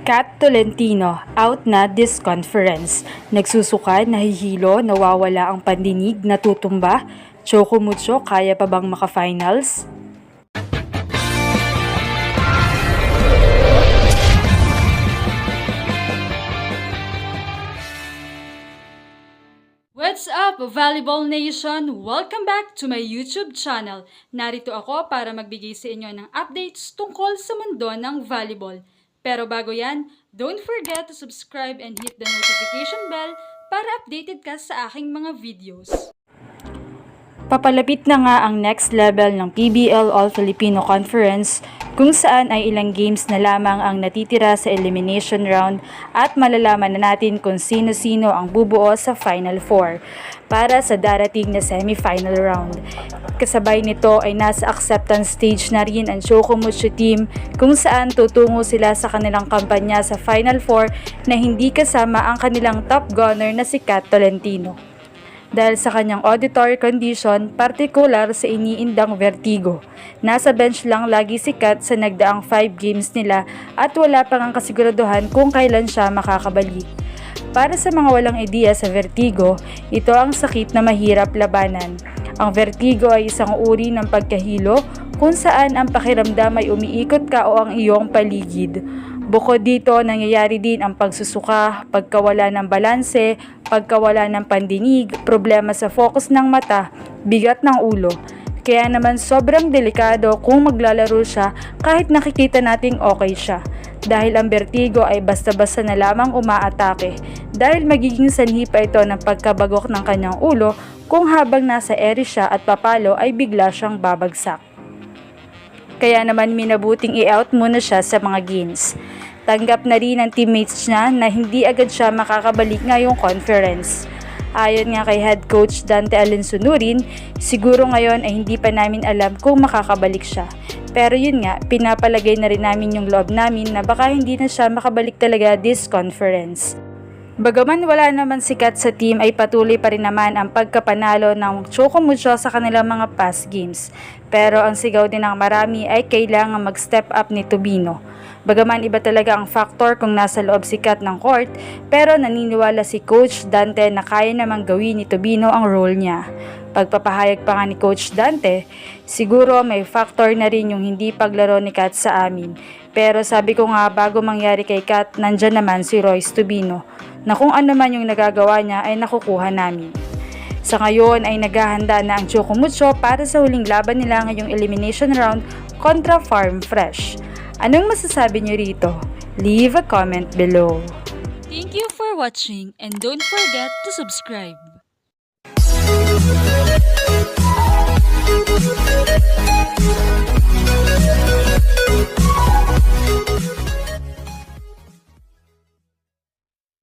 Kat Tolentino, out na this conference. Nagsusuka, nahihilo, nawawala ang pandinig, natutumba. Choco Mucho, kaya pa bang maka-finals? What's up, Volleyball Nation? Welcome back to my YouTube channel. Narito ako para magbigay sa inyo ng updates tungkol sa mundo ng volleyball. Pero bago yan, don't forget to subscribe and hit the notification bell para updated ka sa aking mga videos. Papalapit na nga ang next level ng PBL All-Filipino Conference kung saan ay ilang games na lamang ang natitira sa elimination round at malalaman na natin kung sino-sino ang bubuo sa Final Four para sa darating na semi-final round. Kasabay nito ay nasa acceptance stage na rin ang Choco Mucho team kung saan tutungo sila sa kanilang kampanya sa Final Four na hindi kasama ang kanilang top gunner na si Kat Tolentino. Dahil sa kanyang auditory condition, partikular sa iniindang vertigo. Nasa bench lang lagi si Kat sa nagdaang 5 games nila at wala pang ang kasiguraduhan kung kailan siya makakabalik. Para sa mga walang ideya sa vertigo, ito ang sakit na mahirap labanan. Ang vertigo ay isang uri ng pagkahilo kung saan ang pakiramdam ay umiikot ka o ang iyong paligid. Bukod dito, nangyayari din ang pagsusuka, pagkawala ng balanse, pagkawala ng pandinig, problema sa focus ng mata, bigat ng ulo. Kaya naman sobrang delikado kung maglalaro siya kahit nakikita nating okay siya. Dahil ang vertigo ay basta-basta na lamang umaatake. Dahil magiging sanhi pa ito ng pagkabagok ng kanyang ulo kung habang nasa ere siya at papalo ay bigla siyang babagsak. Kaya naman minabuting i-out muna siya sa mga games. Tanggap na rin ng teammates niya na hindi agad siya makakabalik ngayong conference. Ayon nga kay head coach Dante Alensunurin, siguro ngayon ay hindi pa namin alam kung makakabalik siya. Pero yun nga, pinapalagay na rin namin yung loob namin na baka hindi na siya makabalik talaga this conference. Bagaman wala naman sikat sa team ay patuloy pa rin naman ang pagkapanalo ng Choco Mucho sa kanilang mga past games. Pero ang sigaw din ng marami ay kailangan mag-step up ni Tobino. Bagaman iba talaga ang factor kung nasa loob si Kat ng court, pero naniniwala si Coach Dante na kaya namang gawin ni Tobino ang role niya. Pagpapahayag pa nga ni Coach Dante, siguro may factor na rin yung hindi paglaro ni Kat sa amin. Pero sabi ko nga bago mangyari kay Kat, nandyan naman si Royce Tobino, na kung ano man yung nagagawa niya ay nakukuha namin. Sa ngayon ay naghahanda na ang Choco Mucho para sa huling laban nila ngayong elimination round kontra Farm Fresh. Anong masasabi niyo rito? Leave a comment below. Thank you for watching and don't forget to subscribe.